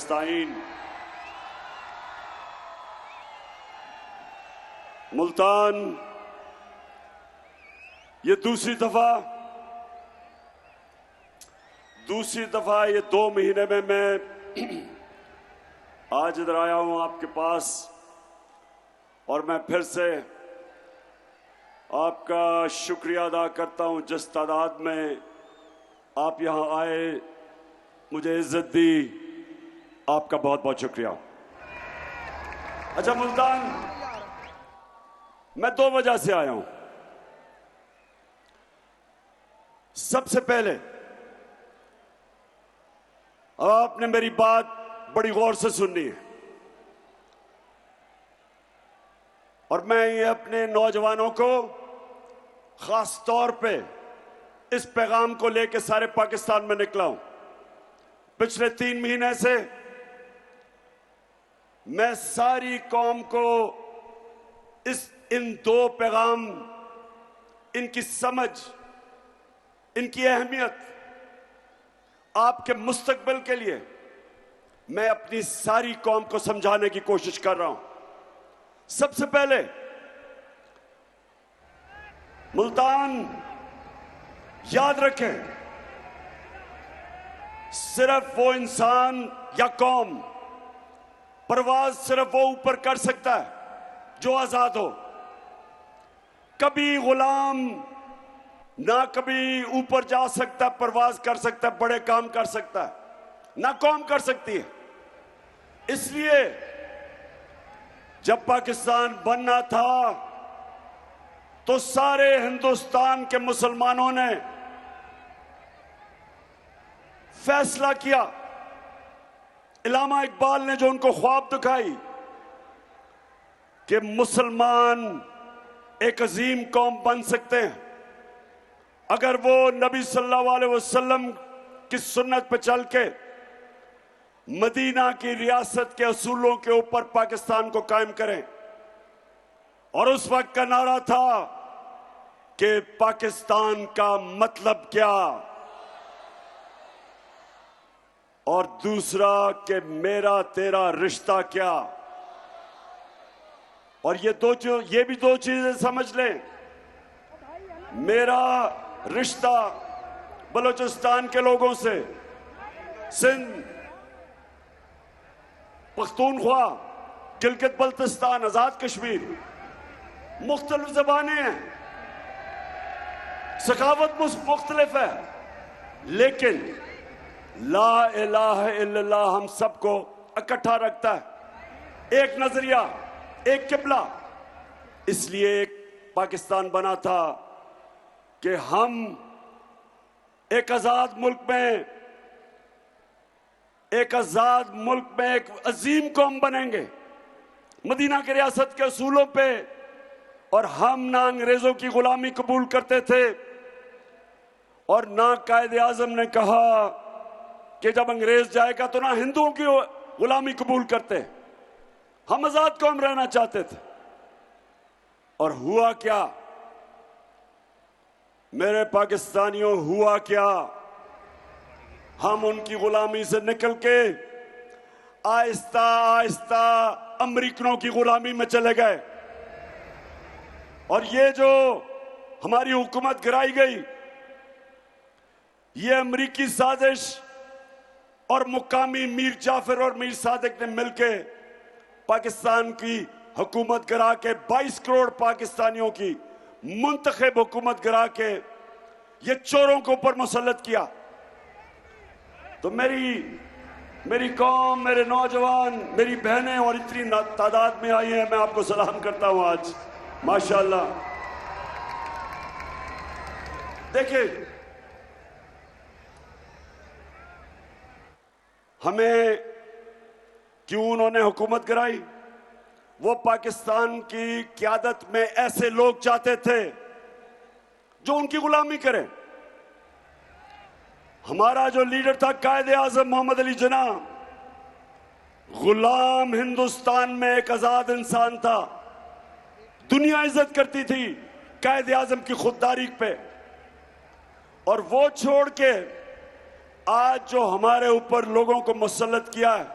फ़लस्तीन। मुल्तान ये दूसरी दफा ये 2 महीने में मैं आज इधर आया हूं आपके पास, और मैं फिर से आपका शुक्रिया अदा करता हूं जिस तादाद में आप यहां आए, मुझे इज्जत दी। आपका बहुत बहुत शुक्रिया। अच्छा मुल्तान, मैं 2 वजह से आया हूं। सबसे पहले अब आपने मेरी बात बड़ी गौर से सुननी है, और मैं ये अपने नौजवानों को खास तौर पे इस पैगाम को लेकर सारे पाकिस्तान में निकला हूं। पिछले 3 महीने से मैं सारी कौम को इन 2 पैगाम, इनकी समझ, इनकी अहमियत, आपके मुस्तकबिल के लिए मैं अपनी सारी कौम को समझाने की कोशिश कर रहा हूं। सबसे पहले मुल्तान याद रखें, सिर्फ वो इंसान या कौम परवाज सिर्फ वो ऊपर कर सकता है जो आजाद हो। कभी गुलाम ना कभी ऊपर जा सकता, परवाज कर सकता, बड़े काम कर सकता है, ना कौम कर सकती है। इसलिए जब पाकिस्तान बनना था तो सारे हिंदुस्तान के मुसलमानों ने फैसला किया, इलामा इकबाल ने जो उनको ख्वाब दिखाई कि मुसलमान एक अजीम कौम बन सकते हैं अगर वो नबी सल्लल्लाहु अलैहि वसल्लम की सुन्नत पर चल के मदीना की रियासत के असूलों के ऊपर पाकिस्तान को कायम करें। और उस वक्त का नारा था कि पाकिस्तान का मतलब क्या, और दूसरा कि मेरा तेरा रिश्ता क्या। और ये भी 2 चीजें समझ लें। मेरा रिश्ता बलूचिस्तान के लोगों से, सिंध, पख्तूनख्वा, गिलगित बल्तिस्तान, आजाद कश्मीर, मुख्तलिफ ज़बानें हैं, सखावत मुख्तलिफ है, लेकिन ला इलाहा इल्लल्लाह हम सबको इकट्ठा रखता है। एक नजरिया, एक किबला। इसलिए एक पाकिस्तान बना था कि हम एक आजाद मुल्क में एक अजीम कौम बनेंगे मदीना की रियासत के असूलों पे। और हम ना अंग्रेजों की गुलामी कबूल करते थे, और ना कायदे आजम ने कहा कि जब अंग्रेज जाएगा तो ना हिंदुओं की गुलामी कबूल करते। हम आजाद कौम रहना चाहते थे। और हुआ क्या मेरे पाकिस्तानियों, हुआ क्या? हम उनकी गुलामी से निकल के आहिस्ता आहिस्ता अमेरिकनों की गुलामी में चले गए। और ये जो हमारी हुकूमत गिराई गई, ये अमेरिकी साजिश और मुकामी मीर जाफर और मीर सादिक ने मिलके पाकिस्तान की हुकूमत गिरा के 22 करोड़ पाकिस्तानियों की मुंतखब हुकूमत गिरा के ये चोरों के ऊपर मुसल्लत किया। तो मेरी कौम, मेरे नौजवान, मेरी बहनें और इतनी तादाद में आई हैं, मैं आपको सलाम करता हूं आज, माशाअल्लाह। देखिए, हमें क्यों उन्होंने हुकूमत गिराई? वो पाकिस्तान की क़यादत में ऐसे लोग चाहते थे जो उनकी गुलामी करें। हमारा जो लीडर था कायदे आजम मोहम्मद अली जिन्ना, गुलाम हिंदुस्तान में एक आजाद इंसान था। दुनिया इज्जत करती थी कायदे आजम की खुददारी पे, और वो छोड़ के आज जो हमारे ऊपर लोगों को मुसल्लत किया है,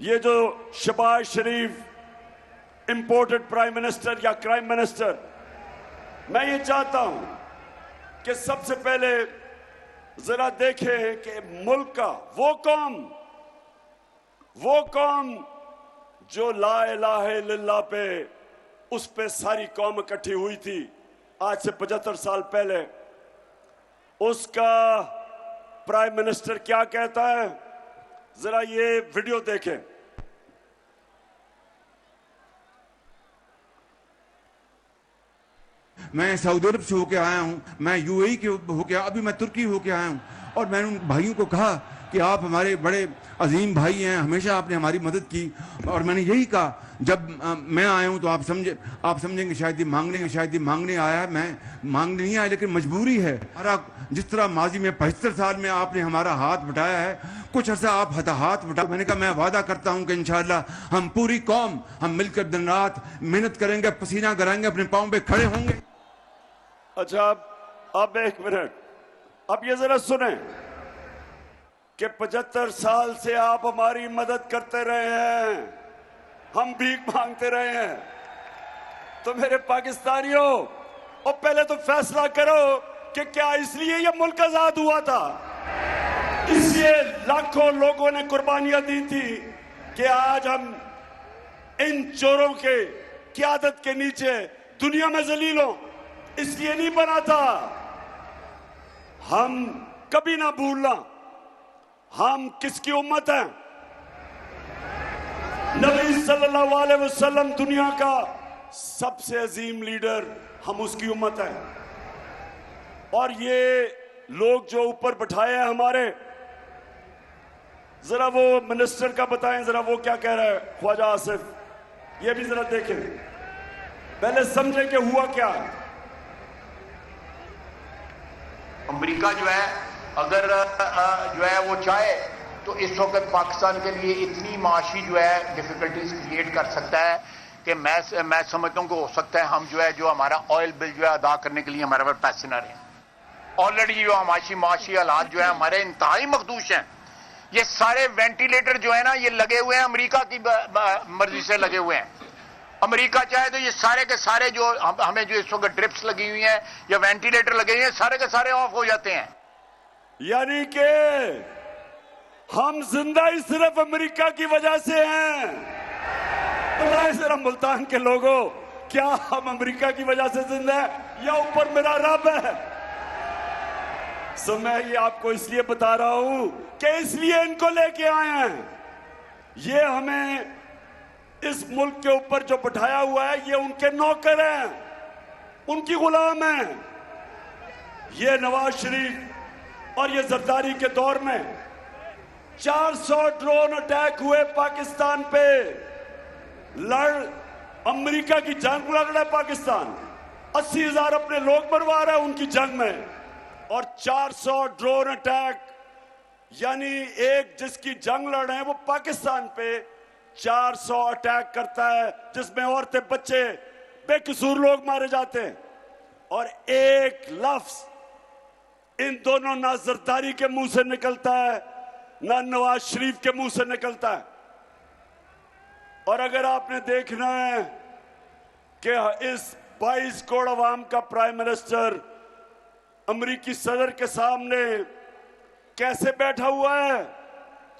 ये जो शहबाज शरीफ इंपोर्टेड प्राइम मिनिस्टर या क्राइम मिनिस्टर, मैं ये चाहता हूं कि सबसे पहले जरा देखें कि मुल्क का वो कौम जो ला इलाहा इल्लल्लाह पे उस पे सारी कौम इकट्ठी हुई थी आज से 75 साल पहले, उसका प्राइम मिनिस्टर क्या कहता है, जरा ये वीडियो देखें। मैं सऊदी अरब से होके आया हूं, मैं यूएई के होके, अभी मैं तुर्की होके आया हूं, और मैंने उन भाइयों को कहा कि आप हमारे बड़े अजीम भाई हैं, हमेशा आपने हमारी मदद की। और मैंने यही कहा, जब मैं आया हूं तो आप समझेंगे शायद ये मांगने आया है। मैं मांगने नहीं आया, लेकिन मजबूरी है। जिस तरह माजी में 75 साल में आपने हमारा हाथ बटाया है, कुछ अर्सा आप हाथ बटा। मैंने कहा मैं वादा करता हूं कि इंशाअल्लाह हम पूरी कौम हम मिलकर दिन रात मेहनत करेंगे, पसीना कराएंगे, अपने पांव पे खड़े होंगे। अच्छा, अब एक मिनट, अब ये जरा सुने कि 75 साल से आप हमारी मदद करते रहे हैं, हम भीख मांगते रहे हैं। तो मेरे पाकिस्तानियों, और पहले तो फैसला करो कि क्या इसलिए ये मुल्क आजाद हुआ था, इसलिए लाखों लोगों ने कुर्बानियां दी थी कि आज हम इन चोरों के क़यादत के नीचे दुनिया में जलील हों, इसलिए नहीं बना था। हम कभी ना भूलना हम किसकी उम्मत हैं। नबी सल्लल्लाहु अलैहि वसल्लम दुनिया का सबसे अजीम लीडर, हम उसकी उम्मत हैं। और ये लोग जो ऊपर बैठाए हैं हमारे, जरा वो मिनिस्टर का बताएं, जरा वो क्या कह रहा है ख्वाजा आसिफ, ये भी जरा देखें, पहले समझें कि हुआ क्या है। अमेरिका जो है अगर जो है वो चाहे तो इस वक्त पाकिस्तान के लिए इतनी माशी जो है डिफिकल्टीज क्रिएट कर सकता है कि मैं समझता हूँ कि हो सकता है हम जो हमारा ऑयल बिल जो है अदा करने के लिए हमारे पास पैसे ना रहें। ऑलरेडी जो माशी हालात जो है हमारे इंतहाई मखदूश हैं। ये सारे वेंटिलेटर जो है ना, ये लगे हुए हैं, अमेरिका की मर्जी से लगे हुए हैं। अमेरिका चाहे तो ये सारे के सारे जो हमें जो इस वक्त ड्रिप्स लगी हुई हैं या वेंटिलेटर लगे हुए हैं, सारे के सारे ऑफ हो जाते हैं। यानी कि हम जिंदा ही सिर्फ अमेरिका की वजह से हैं। बताएं जरा मुल्तान के लोगों, क्या हम अमेरिका की वजह से जिंदा हैं या ऊपर मेरा रब है? सो मैं ये आपको इसलिए बता रहा हूं कि इसलिए इनको लेके आए हैं। ये हमें इस मुल्क के ऊपर जो बिठाया हुआ है, ये उनके नौकर हैं, उनकी गुलाम हैं। ये नवाज शरीफ और ये जरदारी के दौर में 400 ड्रोन अटैक हुए पाकिस्तान पे। अमेरिका की जंग लड़ रहा है पाकिस्तान, 80,000 अपने लोग मरवा रहा है उनकी जंग में, और 400 ड्रोन अटैक, यानी एक जिसकी जंग लड़ रहे हैं वो पाकिस्तान पे 400 अटैक करता है, जिसमें औरतें बच्चे बेकसूर लोग मारे जाते हैं। और एक लफ्ज इन दोनों ना जरदारी के मुंह से निकलता है ना नवाज शरीफ के मुंह से निकलता है। और अगर आपने देखना है कि इस 22 करोड़ अवाम का प्राइम मिनिस्टर अमेरिकी सदर के सामने कैसे बैठा हुआ है,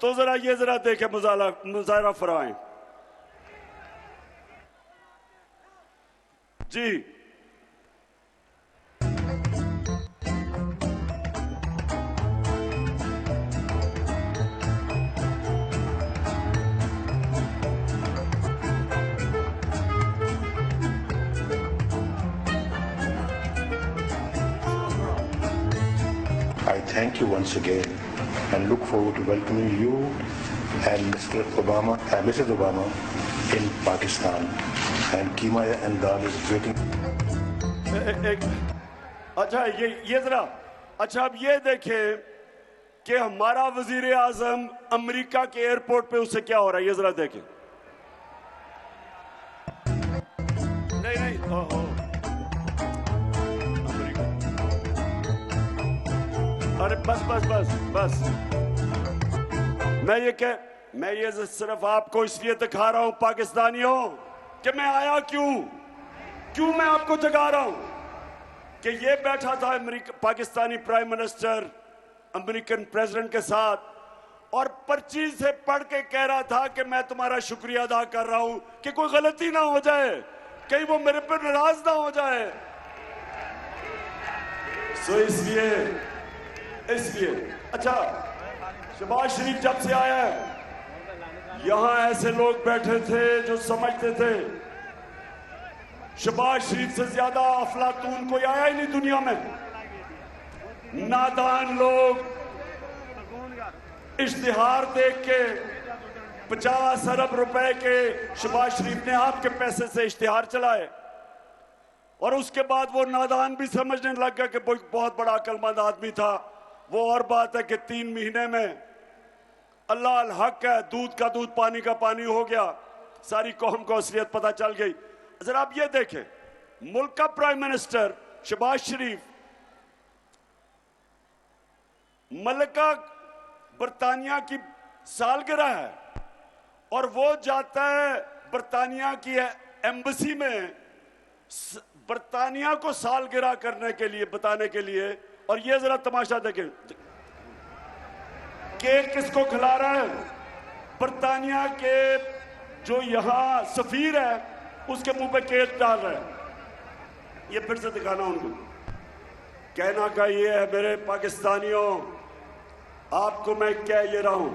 तो जरा देखें, मुजाहरा फरमाएं जी। I thank you once again and look forward to welcoming you and Mrs. Obama in Pakistan. And Keema and Dal is waiting. अच्छा ये जरा, अच्छा अब ये देखें कि हमारा वजीर आजम अमेरिका के एयरपोर्ट पे उससे क्या हो रहा है, ये जरा देखें। नहीं ओहो, अरे बस मैं ये सिर्फ आपको इसलिए दिखा रहा हूं पाकिस्तानियों कि मैं आया क्यों मैं आपको जगा रहा हूं कि ये बैठा था Pakistani prime minister American president के साथ और पर्ची से पढ़ के कह रहा था कि मैं तुम्हारा शुक्रिया अदा कर रहा हूं कि कोई गलती ना हो जाए, कहीं वो मेरे पर नाराज ना हो जाए। सो इसलिए अच्छा, शहबाज शरीफ जब से आया है यहां ऐसे लोग बैठे थे जो समझते थे शहबाज शरीफ से ज्यादा अफलातून कोई आया ही नहीं दुनिया में। नादान लोग इश्तिहार देख के 50 अरब रुपए के शहबाज शरीफ ने आपके पैसे से इश्तिहार चलाए और उसके बाद वो नादान भी समझने लग गया कि बहुत बड़ा अक्लमंद आदमी था। वो और बात है कि 3 महीने में अल्लाह अल हक है, दूध का दूध पानी का पानी हो गया, सारी कौम को असलियत पता चल गई। जरा आप ये देखें, मुल्क का प्राइम मिनिस्टर शहबाज शरीफ मलिका बरतानिया की सालगिरह है और वो जाता है बरतानिया की एम्बेसी में बरतानिया को सालगिरह करने के लिए, बताने के लिए। और ये जरा तमाशा देखें, केक किसको खिला रहा है? बरतानिया के जो यहां सफीर है उसके मुंह पे केक डाल रहा है। ये फिर से दिखाना उनको, कहना का ये है मेरे पाकिस्तानियों, आपको मैं कह ये रहा हूं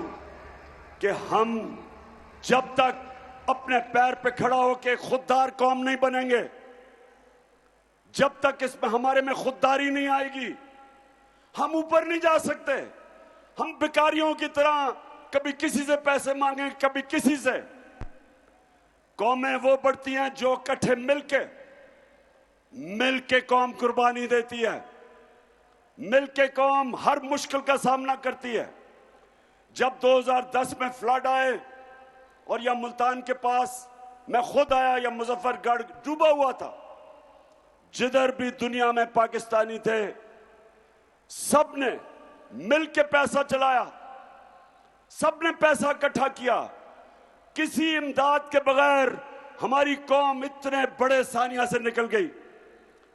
कि हम जब तक अपने पैर पे खड़ा होकर खुददार कौम नहीं बनेंगे, जब तक इसमें हमारे में खुददारी नहीं आएगी, हम ऊपर नहीं जा सकते। हम भिखारियों की तरह कभी किसी से पैसे मांगे, कभी किसी से। कौमें वो बढ़ती हैं जो इकट्ठे मिलके कौम कुर्बानी देती है, मिलके कौम हर मुश्किल का सामना करती है। जब 2010 में फ्लड आए और या मुल्तान के पास मैं खुद आया, या मुजफ्फरगढ़ डूबा हुआ था, जिधर भी दुनिया में पाकिस्तानी थे सबने मिलके पैसा चलाया, सबने पैसा इकट्ठा किया। किसी इमदाद के बगैर हमारी कौम इतने बड़े सानिया से निकल गई,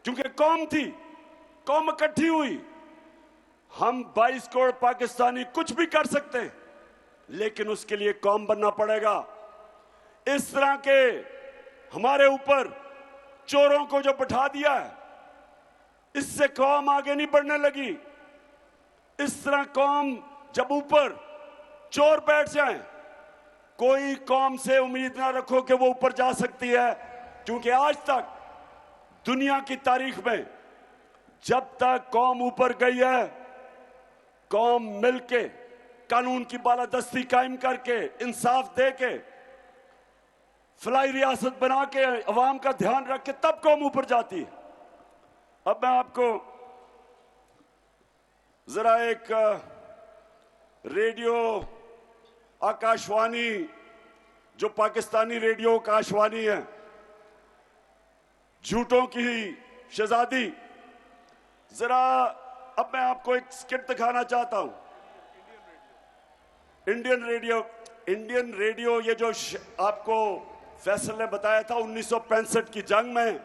क्योंकि कौम थी, कौम इकट्ठी हुई। हम 22 करोड़ पाकिस्तानी कुछ भी कर सकते हैं, लेकिन उसके लिए कौम बनना पड़ेगा। इस तरह के हमारे ऊपर चोरों को जो बिठा दिया है, इससे कौम आगे नहीं बढ़ने लगी। इस तरह कौम जब ऊपर चोर बैठ जाएं, कोई कौम से उम्मीद ना रखो कि वो ऊपर जा सकती है, क्योंकि आज तक दुनिया की तारीख में जब तक कौम ऊपर गई है, कौम मिलके कानून की बालादस्ती कायम करके, इंसाफ दे के, फलाई रियासत बना के, अवाम का ध्यान रख के, तब कौम ऊपर जाती है। अब मैं आपको जरा एक रेडियो आकाशवाणी, जो पाकिस्तानी रेडियो आकाशवाणी है, झूठों की शहजादी, जरा अब मैं आपको एक स्किट दिखाना चाहता हूं। इंडियन रेडियो ये जो आपको फैसल ने बताया था 1965 की जंग में,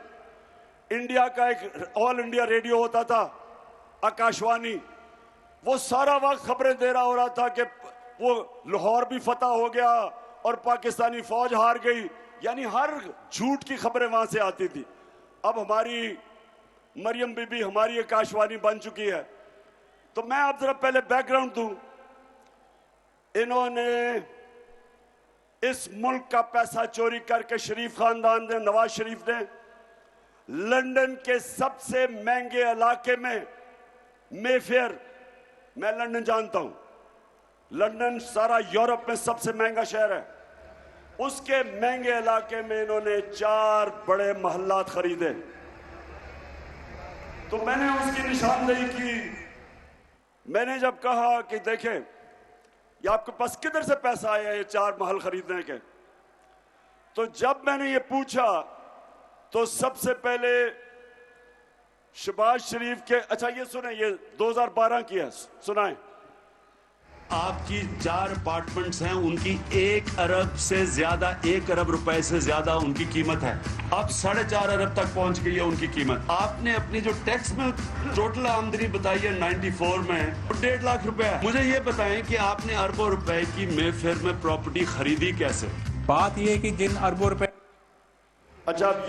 इंडिया का एक ऑल इंडिया रेडियो होता था आकाशवाणी, वो सारा वक्त खबरें दे रहा हो रहा था कि वो लाहौर भी फतह हो गया और पाकिस्तानी फौज हार गई, यानी हर झूठ की खबरें वहां से आती थी। अब हमारी मरियम बीबी हमारी आकाशवाणी बन चुकी है। तो मैं आप जरा पहले बैकग्राउंड दूं। इन्होंने इस मुल्क का पैसा चोरी करके शरीफ खानदान ने, नवाज शरीफ ने, लंदन के सबसे महंगे इलाके में, मेफेयर, मैं लंदन जानता हूं, लंदन सारा यूरोप में सबसे महंगा शहर है, उसके महंगे इलाके में इन्होंने 4 बड़े महल्लात खरीदे। तो मैंने उसकी निशानदेही की। मैंने जब कहा कि देखें ये आपके पास किधर से पैसा आया ये 4 महल खरीदने के, तो जब मैंने ये पूछा तो सबसे पहले शहबाज शरीफ के, अच्छा ये सुने, ये 2012 की है, सुनाएं। आपकी 4 अपार्टमेंट्स हैं, उनकी 1 अरब से ज्यादा, 1 अरब रुपए से ज्यादा उनकी कीमत है। अब 4.5 अरब तक पहुंच गई है उनकी कीमत। आपने अपनी जो टैक्स में टोटल आमदनी बताई है 94 में 1.5 लाख रुपए है। मुझे ये बताएं कि आपने अरबों रुपए की मेफेयर में प्रॉपर्टी खरीदी कैसे? बात ये है कि जिन अरबों रुपए। अच्छा, अब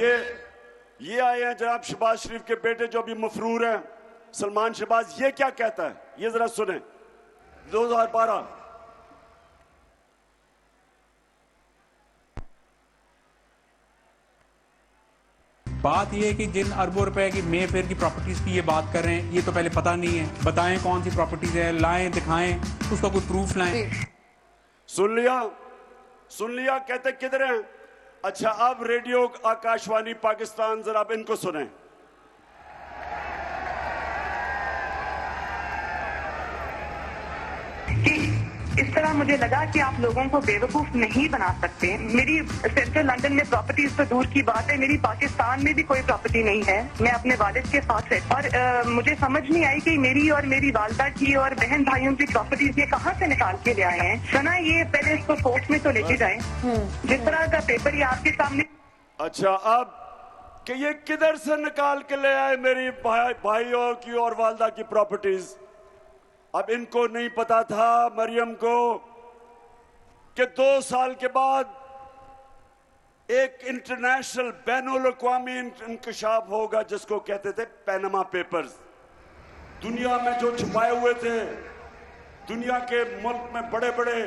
ये आए हैं जनाब शहबाज शरीफ के बेटे जो अभी मफरूर हैं, सलमान शहबाज। ये क्या कहता है, ये जरा सुने। 2012 बात ये है कि जिन अरबों रुपए की मेफेयर की प्रॉपर्टीज की ये बात कर रहे हैं, ये तो पहले पता नहीं है। बताएं कौन सी प्रॉपर्टीज है, लाएं, दिखाएं, उसका कोई प्रूफ लाएं। सुन लिया, कहते किधर हैं? अच्छा, अब रेडियो आकाशवाणी पाकिस्तान, जरा अब इनको सुने। कि इस तरह मुझे लगा कि आप लोगों को बेवकूफ नहीं बना सकते। मेरी सेंट्रल लंदन में प्रॉपर्टीज तो दूर की बात है, मेरी पाकिस्तान में भी कोई प्रॉपर्टी नहीं है। मैं अपने वालिद के साथ रहती और मुझे समझ नहीं आई कि मेरी और मेरी वालदा की और बहन भाइयों की प्रॉपर्टीज ये कहाँ से निकाल के ले आए हैं। सना, ये पहले इसको कोर्ट में तो लेके जाए। जिस तरह का पेपर ये आपके सामने। अच्छा, अब कि ये किधर से निकाल के ले आए मेरी भाइयों की और वालदा की प्रॉपर्टीज? अब इनको नहीं पता था, मरियम को, कि 2 साल के बाद एक इंटरनेशनल बैनुल अक़वामी इंकशाफ होगा जिसको कहते थे पैनामा पेपर्स। दुनिया में जो छुपाए हुए थे, दुनिया के मुल्क में बड़े बड़े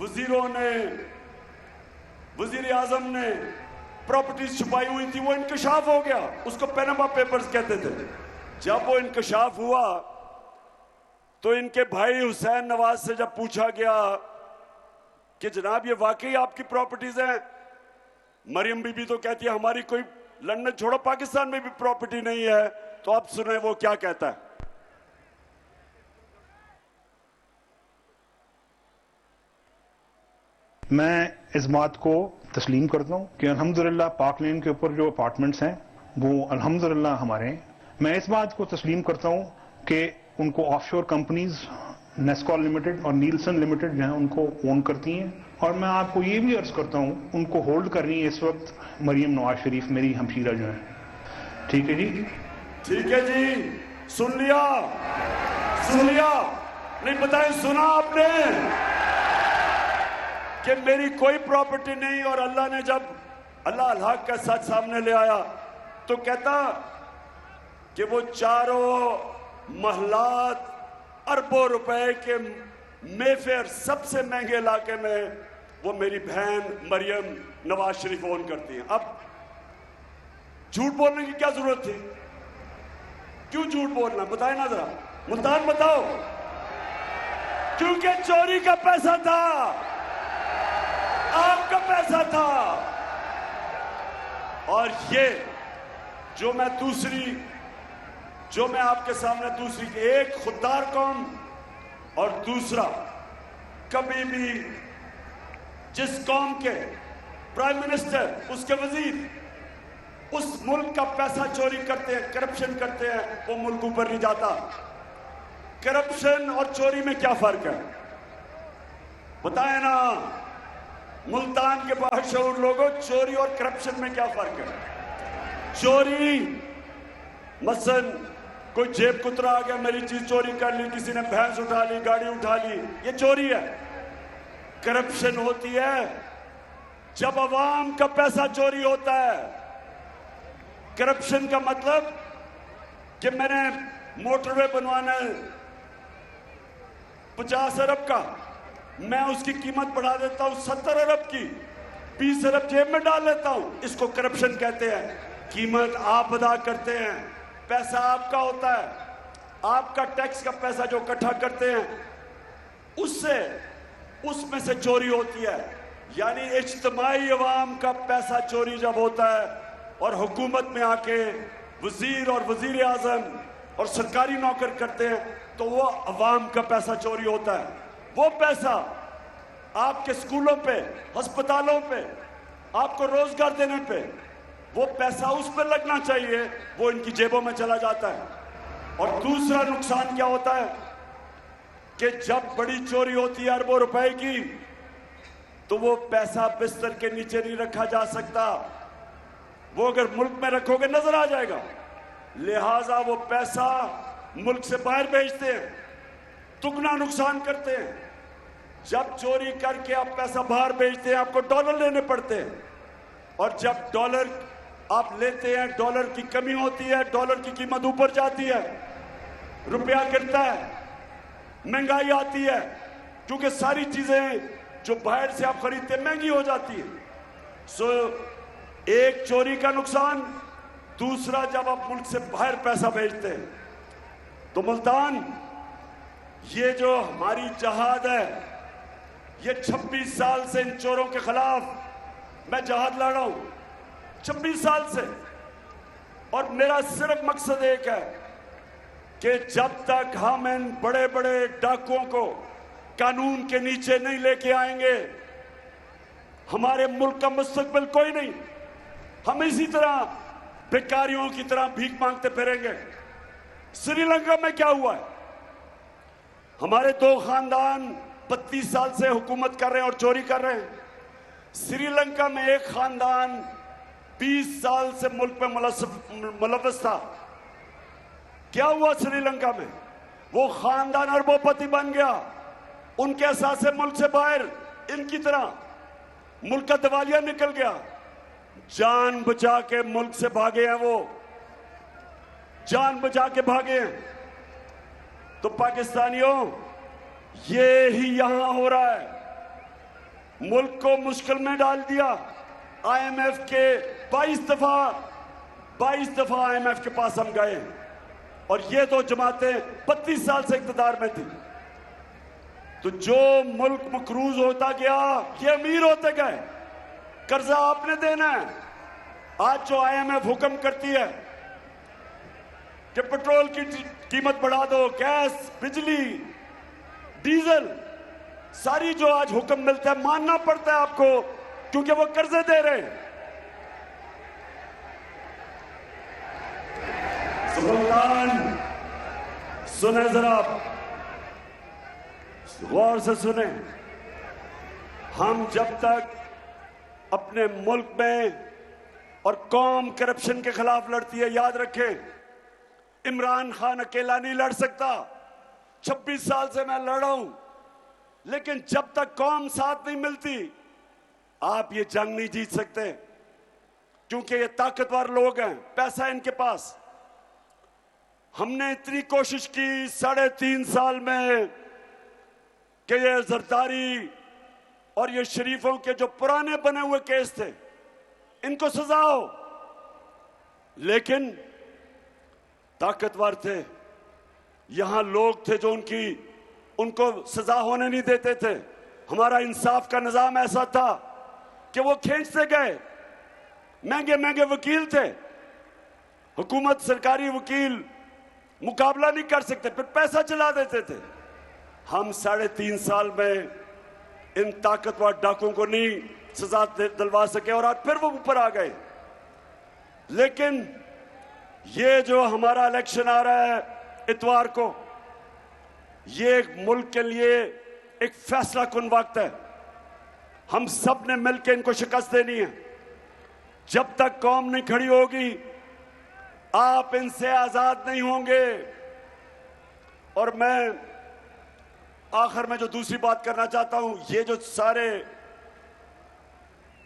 वजीरों ने, वजीर आजम ने प्रॉपर्टीज छुपाई हुई थी, वो इंकशाफ हो गया। उसको पैनामा पेपर्स कहते थे। जब वो इंकशाफ हुआ तो इनके भाई हुसैन नवाज से जब पूछा गया कि जनाब ये वाकई आपकी प्रॉपर्टीज हैं, मरियम बीबी तो कहती है हमारी कोई लंदन छोड़ो पाकिस्तान में भी प्रॉपर्टी नहीं है। तो अब सुने वो क्या कहता है। मैं इस बात को तस्लीम करता हूं कि अल्हम्दुलिल्लाह पाक लेन के ऊपर जो अपार्टमेंट्स हैं वो अल्हम्दुलिल्लाह हमारे हैं। मैं इस बात को तस्लीम करता हूं कि उनको ऑफशोर कंपनीज नेस्कॉल लिमिटेड और नीलसन लिमिटेड जो है उनको ओन करती हैं। और मैं आपको ये भी अर्ज करता हूं उनको होल्ड कर रही है इस वक्त मरियम नवाज शरीफ, मेरी हमशीरा जो है। ठीक है जी, ठीक है जी, सुन लिया। नहीं बताए, सुना आपने कि मेरी कोई प्रॉपर्टी नहीं। और अल्लाह ने जब अल्लाह का सच सामने ले आया तो कहता कि वो चारों महलात अरबों रुपए के मेफेयर सबसे महंगे इलाके में वो मेरी बहन मरियम नवाज शरीफ ओन करती हैं। अब झूठ बोलने की क्या जरूरत थी? क्यों झूठ बोलना, बताए ना जरा, मुल्तान बताओ। क्योंकि चोरी का पैसा था, आपका पैसा था। और ये जो मैं आपके सामने दूसरी, एक खुददार कौम और दूसरा, कभी भी जिस कौम के प्राइम मिनिस्टर, उसके वजीर उस मुल्क का पैसा चोरी करते हैं, करप्शन करते हैं, वो मुल्क ऊपर नहीं जाता। करप्शन और चोरी में क्या फर्क है, बताएं ना मुल्तान के बाशऊर लोगों, चोरी और करप्शन में क्या फर्क है? चोरी मसलन कोई जेब कुतरा आ गया, मेरी चीज चोरी कर ली, किसी ने भैंस उठा ली, गाड़ी उठा ली, ये चोरी है। करप्शन होती है जब अवाम का पैसा चोरी होता है। करप्शन का मतलब कि मैंने मोटरवे बनवाना है 50 अरब का, मैं उसकी कीमत बढ़ा देता हूं 70 अरब की, 20 अरब जेब में डाल लेता हूं, इसको करप्शन कहते हैं। कीमत आप अदा करते हैं, पैसा आपका होता है, आपका टैक्स का पैसा जो इकट्ठा करते हैं उसमें से चोरी होती है। यानी इज्तिमाई अवाम का पैसा चोरी जब होता है और हुकूमत में आके वजीर और वजीर आजम और सरकारी नौकर करते हैं तो वो अवाम का पैसा चोरी होता है। वो पैसा आपके स्कूलों पे, अस्पतालों पे, आपको रोजगार देने पे, वो पैसा उस पर लगना चाहिए, वो इनकी जेबों में चला जाता है। और दूसरा नुकसान क्या होता है कि जब बड़ी चोरी होती है अरबों रुपए की, तो वो पैसा बिस्तर के नीचे नहीं रखा जा सकता, वो अगर मुल्क में रखोगे नजर आ जाएगा। लिहाजा वो पैसा मुल्क से बाहर भेजते हैं, दुगना नुकसान करते हैं। जब चोरी करके आप पैसा बाहर भेजते हैं, आपको डॉलर लेने पड़ते हैं, और जब डॉलर आप लेते हैं, डॉलर की कमी होती है, डॉलर की कीमत ऊपर जाती है, रुपया गिरता है, महंगाई आती है, क्योंकि सारी चीजें जो बाहर से आप खरीदते हैं महंगी हो जाती है। सो एक चोरी का नुकसान, दूसरा जब आप मुल्क से बाहर पैसा भेजते हैं। तो मुल्तान, ये जो हमारी जहाद है, ये 26 साल से इन चोरों के खिलाफ मैं जहाद लड़ रहा हूं, 26 साल से। और मेरा सिर्फ मकसद एक है कि जब तक हम इन बड़े बड़े डाकुओं को कानून के नीचे नहीं लेके आएंगे, हमारे मुल्क का मुस्तकबिल कोई नहीं। हम इसी तरह भिखारियों की तरह भीख मांगते फिरेंगे। श्रीलंका में क्या हुआ है? हमारे दो खानदान 32 साल से हुकूमत कर रहे हैं और चोरी कर रहे हैं। श्रीलंका में एक खानदान 20 साल से मुल्क में मुलव्वस था। क्या हुआ श्रीलंका में? वो खानदान अरबोपति बन गया। उनके एहसास से मुल्क से बाहर इनकी तरह मुल्क का दिवालिया निकल गया। जान बचा के मुल्क से भागे हैं, वो जान बचा के भागे हैं। तो पाकिस्तानियों, ये ही यहां हो रहा है। मुल्क को मुश्किल में डाल दिया। आईएमएफ के 22 दफा आईएमएफ के पास हम गए, और ये दो जमातें 32 साल से इक़्तिदार में थी। तो जो मुल्क मकरूज होता गया, ये अमीर होते गए। कर्जा आपने देना है। आज जो आईएमएफ हुक्म करती है कि पेट्रोल की कीमत बढ़ा दो, गैस, बिजली, डीजल, सारी जो आज हुक्म मिलता है, मानना पड़ता है आपको, क्योंकि वो कर्जे दे रहे हैं। सुल्तान, सुने जरा, गौर से सुने। हम जब तक अपने मुल्क में और कौम करप्शन के खिलाफ लड़ती है, याद रखें, इमरान खान अकेला नहीं लड़ सकता। 26 साल से मैं लड़ रहा हूं, लेकिन जब तक कौम साथ नहीं मिलती, आप ये जंग नहीं जीत सकते, क्योंकि ये ताकतवर लोग हैं, पैसा है इनके पास। हमने इतनी कोशिश की 3.5 साल में कि ये जरदारी और ये शरीफों के जो पुराने बने हुए केस थे, इनको सजा हो, लेकिन ताकतवर थे। यहां लोग थे जो उनको सजा होने नहीं देते थे। हमारा इंसाफ का निजाम ऐसा था कि वो खींचते गए। महंगे महंगे वकील थे, हुकूमत सरकारी वकील मुकाबला नहीं कर सकते, फिर पैसा चला देते थे। हम 3.5 साल में इन ताकतवर डाकुओं को नहीं सजा दिलवा सके, और आज फिर वो ऊपर आ गए। लेकिन ये जो हमारा इलेक्शन आ रहा है इतवार को, ये एक मुल्क के लिए एक फैसला कुन वक्त है। हम सब ने मिलकर इनको शिकस्त देनी है। जब तक कौम नहीं खड़ी होगी, आप इनसे आजाद नहीं होंगे। और मैं आखिर में जो दूसरी बात करना चाहता हूं, ये जो सारे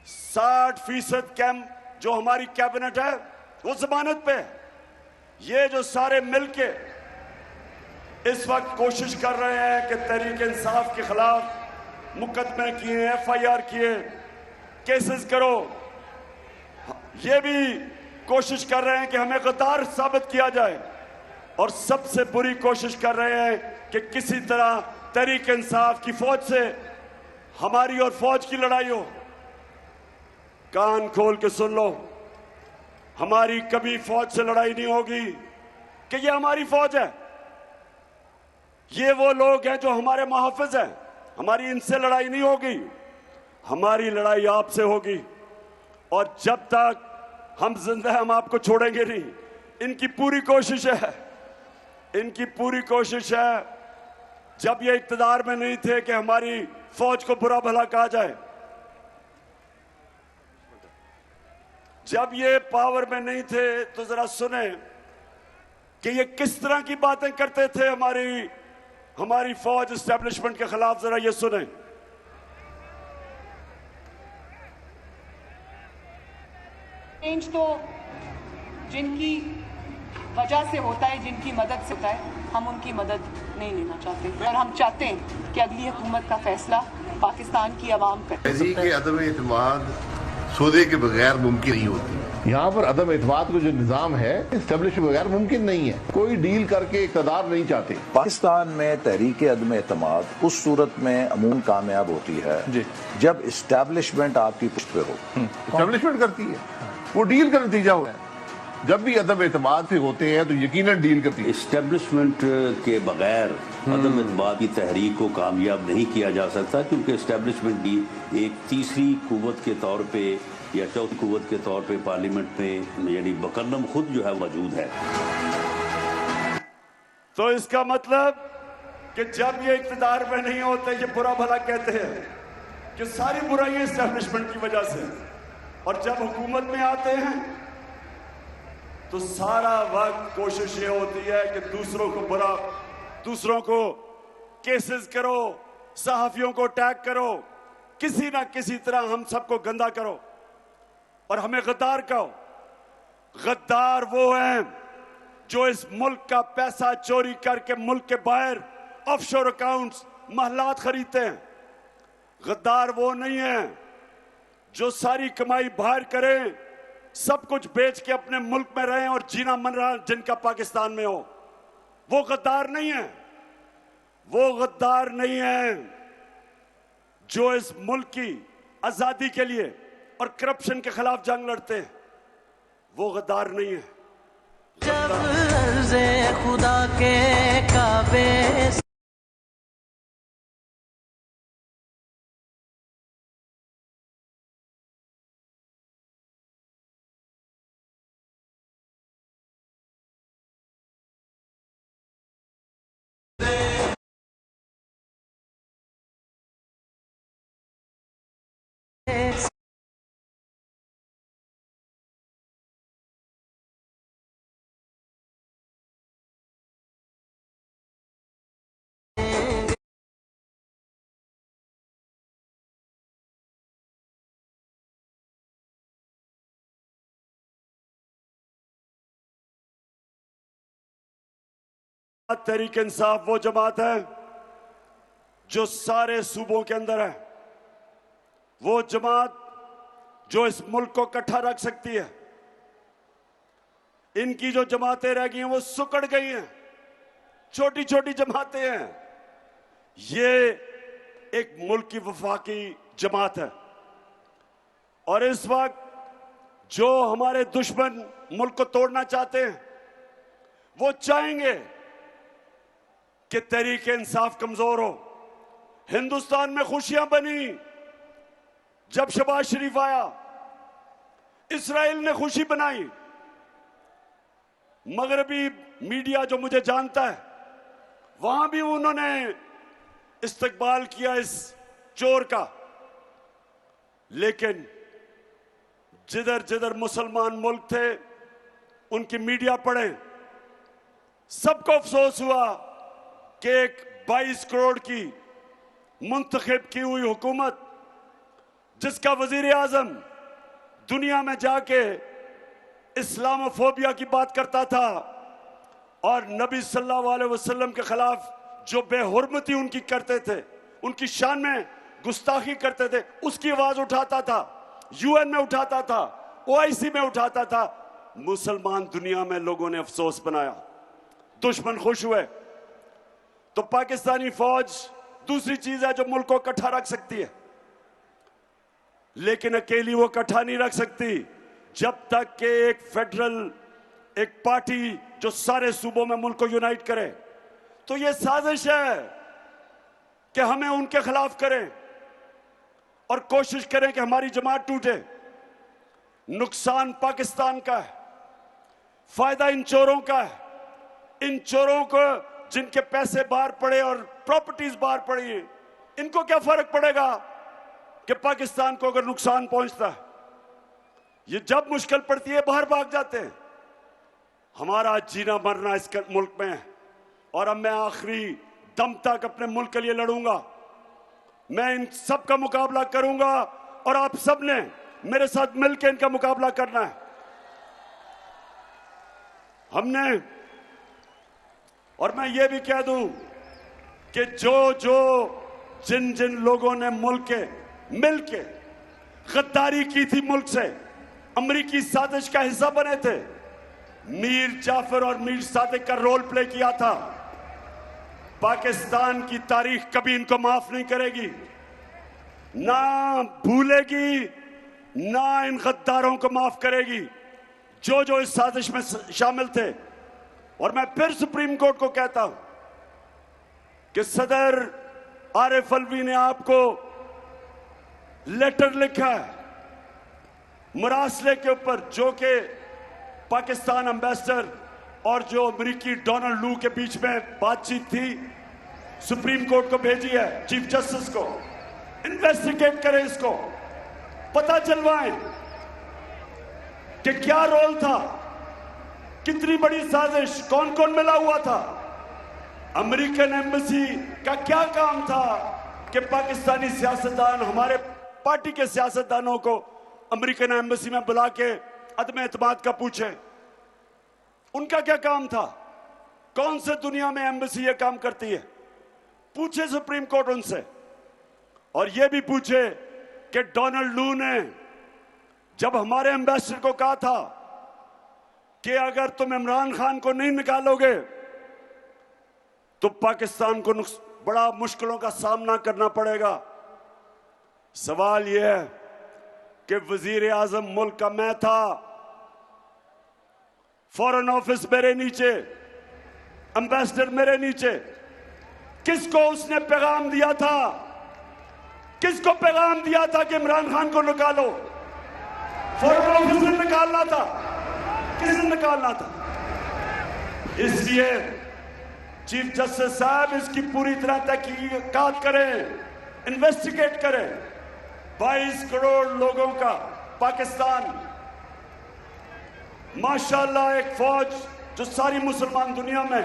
60% कैंप जो हमारी कैबिनेट है वो जमानत पे है। ये जो सारे मिलके इस वक्त कोशिश कर रहे हैं कि तहरीक इंसाफ के खिलाफ मुकदमे किए, FIR किए, केसेस करो, ये भी कोशिश कर रहे हैं कि हमें गद्दार साबित किया जाए। और सबसे बुरी कोशिश कर रहे हैं कि किसी तरह तहरीक इंसाफ की फौज से हमारी और फौज की लड़ाई हो। कान खोल के सुन लो, हमारी कभी फौज से लड़ाई नहीं होगी, कि ये हमारी फौज है। ये वो लोग हैं जो हमारे मुहाफिज हैं, हमारी इनसे लड़ाई नहीं होगी, हमारी लड़ाई आपसे होगी। और जब तक हम जिंदा हैं, हम आपको छोड़ेंगे नहीं। इनकी पूरी कोशिश है जब ये इक्तदार में नहीं थे कि हमारी फौज को बुरा भला कहा जाए, जब ये पावर में नहीं थे, तो जरा सुने कि ये किस तरह की बातें करते थे हमारी फौज एस्टेब्लिशमेंट के खिलाफ। जरा ये सुने। चेंज तो जिनकी वजह से होता है, जिनकी मदद से होता है, हम उनकी मदद नहीं लेना चाहते और हम चाहते हैं कि अगली हुकूमत का फैसला पाकिस्तान की आवाम करे। किसी के अदम एतमाद सौदे के बगैर मुमकिन नहीं होती। यहाँ पर अदम एतमाद का जो निज़ाम है एस्टेब्लिश के बगैर मुमकिन नहीं है। कोई डील करके इक़्तिदार नहीं चाहते। पाकिस्तान में तहरीक अदम एतमाद उस सूरत में अमूमन कामयाब होती है जब इस्टेब्लिशमेंट आपकी पुष्ट पे हो। एस्टेब्लिशमेंट करती है, वो डील का नतीजा होता है। जब भी अदम एतमाद से होते हैं तो यकीनन डील करती है। इस्टेब्लिशमेंट के बगैर अदम एतमाद की तहरीक को कामयाब नहीं किया जा सकता, क्योंकि इस्टेब्लिशमेंट भी एक तीसरी कुव्वत के तौर पे या चौथी कुव्वत के तौर पे पार्लियामेंट में यानी बकरम खुद जो है मौजूद है। तो इसका मतलब कि जब ये इक्तदार में नहीं होते, ये बुरा भला कहते हैं कि सारी बुराई इस्टेब्लिशमेंट की वजह से, और जब हुकूमत में आते हैं तो सारा वक्त कोशिश ये होती है कि दूसरों को केसेस करो, सहाफियों को अटैक करो, किसी ना किसी तरह हम सबको गंदा करो और हमें गद्दार कहो। गद्दार वो हैं जो इस मुल्क का पैसा चोरी करके मुल्क के बाहर ऑफशोर अकाउंट्स, महलात खरीदते हैं। गद्दार वो नहीं है जो सारी कमाई बाहर करें, सब कुछ बेच के अपने मुल्क में रहें और जीना मन रहा जिनका पाकिस्तान में हो। वो गद्दार नहीं है। वो गद्दार नहीं है जो इस मुल्क की आजादी के लिए और करप्शन के खिलाफ जंग लड़ते हैं। वो गद्दार नहीं है। जब अर्ज़े खुदा के काबे तहरीक इंसाफ वो जमात है जो सारे सूबों के अंदर है। वो जमात जो इस मुल्क को इकट्ठा रख सकती है। इनकी जो जमातें रह गई हैं वो सुकड़ गई हैं, छोटी छोटी जमातें हैं। ये एक मुल्क की वफाकी जमात है और इस वक्त जो हमारे दुश्मन मुल्क को तोड़ना चाहते हैं वो चाहेंगे कि तहरीक इंसाफ कमजोर हो। हिंदुस्तान में खुशियां बनी जब शहबाज शरीफ आया, इस्राइल ने खुशी बनाई। मगरबी मीडिया जो मुझे जानता है, वहां भी उन्होंने इस्तकबाल किया इस चोर का। लेकिन जिधर जिधर मुसलमान मुल्क थे उनकी मीडिया पढ़े, सबको अफसोस हुआ कि एक 22 करोड़ की मुंतखब की हुई हुकूमत, जिसका वजीर आजम दुनिया में जाके इस्लामोफोबिया की बात करता था और नबी सल्लल्लाहु अलैहि वसल्लम के खिलाफ जो बेहुरमती उनकी करते थे, उनकी शान में गुस्ताखी करते थे, उसकी आवाज उठाता था, यूएन में उठाता था, ओआईसी में उठाता था। मुसलमान दुनिया में लोगों ने अफसोस बनाया, दुश्मन खुश हुए। तो पाकिस्तानी फौज दूसरी चीज है जो मुल्क को इकट्ठा रख सकती है, लेकिन अकेली वो इकट्ठा नहीं रख सकती जब तक कि एक फेडरल, एक पार्टी जो सारे सूबों में मुल्क को यूनाइट करे। तो ये साजिश है कि हमें उनके खिलाफ करें और कोशिश करें कि हमारी जमात टूटे। नुकसान पाकिस्तान का है, फायदा इन चोरों का है। इन चोरों को जिनके पैसे बाहर पड़े और प्रॉपर्टीज बाहर पड़ी हैं, इनको क्या फर्क पड़ेगा कि पाकिस्तान को अगर नुकसान पहुंचता है? ये जब मुश्किल पड़ती है बाहर भाग जाते हैं। हमारा जीना मरना इस मुल्क में है और अब मैं आखिरी दम तक अपने मुल्क के लिए लड़ूंगा। मैं इन सब का मुकाबला करूंगा और आप सब ने मेरे साथ मिलकर इनका मुकाबला करना है। हमने, और मैं ये भी कह दूं कि जिन जिन लोगों ने मुल्क के मिलके गद्दारी की थी, मुल्क से अमरीकी साजिश का हिस्सा बने थे, मीर जाफर और मीर सादिक का रोल प्ले किया था, पाकिस्तान की तारीख कभी इनको माफ नहीं करेगी, ना भूलेगी, ना इन गद्दारों को माफ करेगी जो इस साजिश में शामिल थे। और मैं फिर सुप्रीम कोर्ट को कहता हूं कि सदर आरिफ अलवी ने आपको लेटर लिखा है मुरासले के ऊपर, जो कि पाकिस्तान एम्बेसडर और जो अमेरिकी डोनाल्ड लू के बीच में बातचीत थी, सुप्रीम कोर्ट को भेजी है, चीफ जस्टिस को। इन्वेस्टिगेट करें इसको, पता चलवाएं कि क्या रोल था, कितनी बड़ी साजिश, कौन कौन मिला हुआ था, अमेरिकन एम्बेसी का क्या काम था कि पाकिस्तानी सियासतदान हमारे पार्टी के सियासतदानों को अमेरिकन एम्बेसी में बुला के अदम एतमाद का पूछे। उनका क्या काम था? कौन से दुनिया में एम्बेसी ये काम करती है? पूछे सुप्रीम कोर्ट उनसे। और ये भी पूछे कि डोनाल्ड लू ने जब हमारे एम्बेसडर को कहा था कि अगर तुम इमरान खान को नहीं निकालोगे तो पाकिस्तान को बड़ा मुश्किलों का सामना करना पड़ेगा। सवाल यह है कि वजीर आजम मुल्क का मैं था, फॉरेन ऑफिस मेरे नीचे, एम्बेसडर मेरे नीचे, किसको उसने पैगाम दिया था? किसको पैगाम दिया था कि इमरान खान को निकालो? फॉरेन ऑफिस ने निकालना था, किसने निकालना था? इसलिए चीफ जस्टिस साहब इसकी पूरी तरह तहकीकात करें, इन्वेस्टिगेट करें। 22 करोड़ लोगों का पाकिस्तान, माशाल्लाह एक फौज जो सारी मुसलमान दुनिया में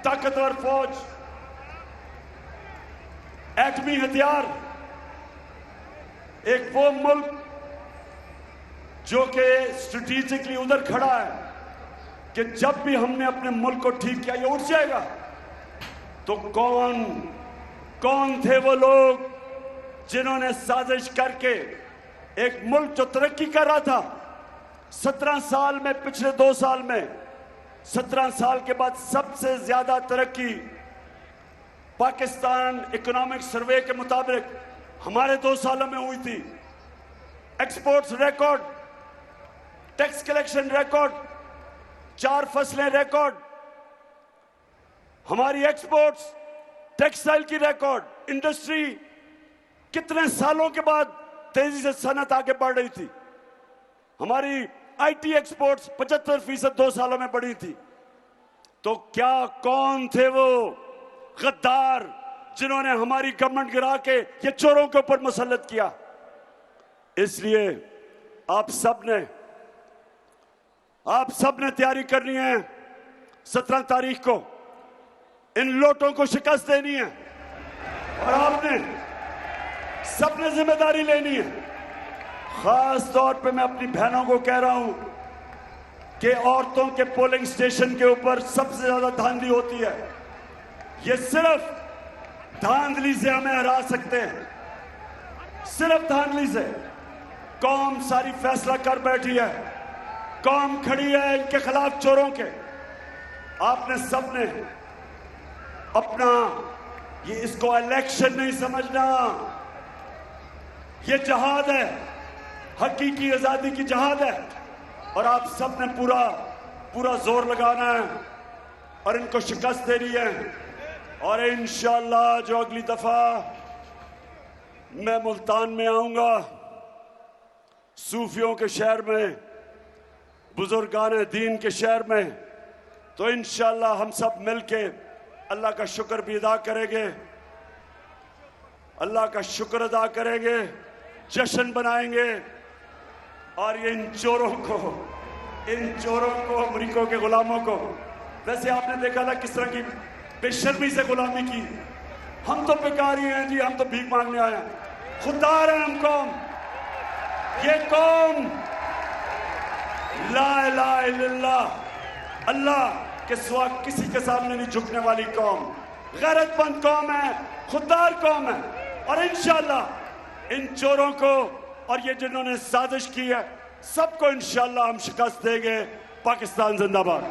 ताकतवर फौज, एटमी हथियार, एक वो मुल्क जो कि स्ट्रेटेजिकली उधर खड़ा है कि जब भी हमने अपने मुल्क को ठीक किया ये उठ जाएगा। तो कौन थे वो लोग जिन्होंने साजिश करके एक मुल्क जो तरक्की कर रहा था 17 साल में, पिछले 2 साल में 17 साल के बाद सबसे ज्यादा तरक्की पाकिस्तान इकोनॉमिक सर्वे के मुताबिक हमारे 2 सालों में हुई थी। Exports record, tax collection record, 4 फसलें रिकॉर्ड, हमारी एक्सपोर्ट्स, टेक्सटाइल की रिकॉर्ड, इंडस्ट्री कितने सालों के बाद तेजी से सनत आगे बढ़ रही थी। हमारी आईटी एक्सपोर्ट्स 75% 2 सालों में बढ़ी थी। तो क्या कौन थे वो गद्दार जिन्होंने हमारी गवर्नमेंट गिरा के ये चोरों के ऊपर मुसल्लत किया? इसलिए आप सब ने तैयारी करनी है। 17 तारीख को इन लोटों को शिकस्त देनी है और आपने सबने जिम्मेदारी लेनी है। खास तौर पे मैं अपनी बहनों को कह रहा हूं कि औरतों के पोलिंग स्टेशन के ऊपर सबसे ज्यादा धांधली होती है। ये सिर्फ धांधली से हमें हरा सकते हैं, सिर्फ धांधली से। कौम सारी फैसला कर बैठी है, कौम खड़ी है इनके खिलाफ, चोरों के। आपने सबने अपना इसको इलेक्शन नहीं समझना, ये जहाद है, हकीकी आजादी की जहाद है। और आप सब ने पूरा जोर लगाना है और इनको शिकस्त देनी है। और इंशाअल्लाह जो अगली दफा मैं मुल्तान में आऊंगा, सूफियों के शहर में, बुजुर्गान दीन के शहर में, तो इंशाअल्लाह हम सब मिलके अल्लाह का शुक्र भी अदा करेंगे अल्लाह का शुक्र अदा करेंगे, जश्न बनाएंगे और ये इन चोरों को अमरीका के गुलामों को, वैसे आपने देखा था किस तरह की बेशर्मी से गुलामी की। हम तो भिखारी हैं जी, हम तो भीख मांगने आए हैं, खुददार हैं हम कौम। ये कौम ला इलाहा इल्लल्लाह, अल्लाह के सिवा किसी के सामने नहीं झुकने वाली कौम, गैरतमंद कौम है, खुददार कौम है। और इंशाअल्लाह इन चोरों को और ये जिन्होंने साजिश की है सबको इंशाअल्लाह हम शिकस्त देंगे। पाकिस्तान जिंदाबाद।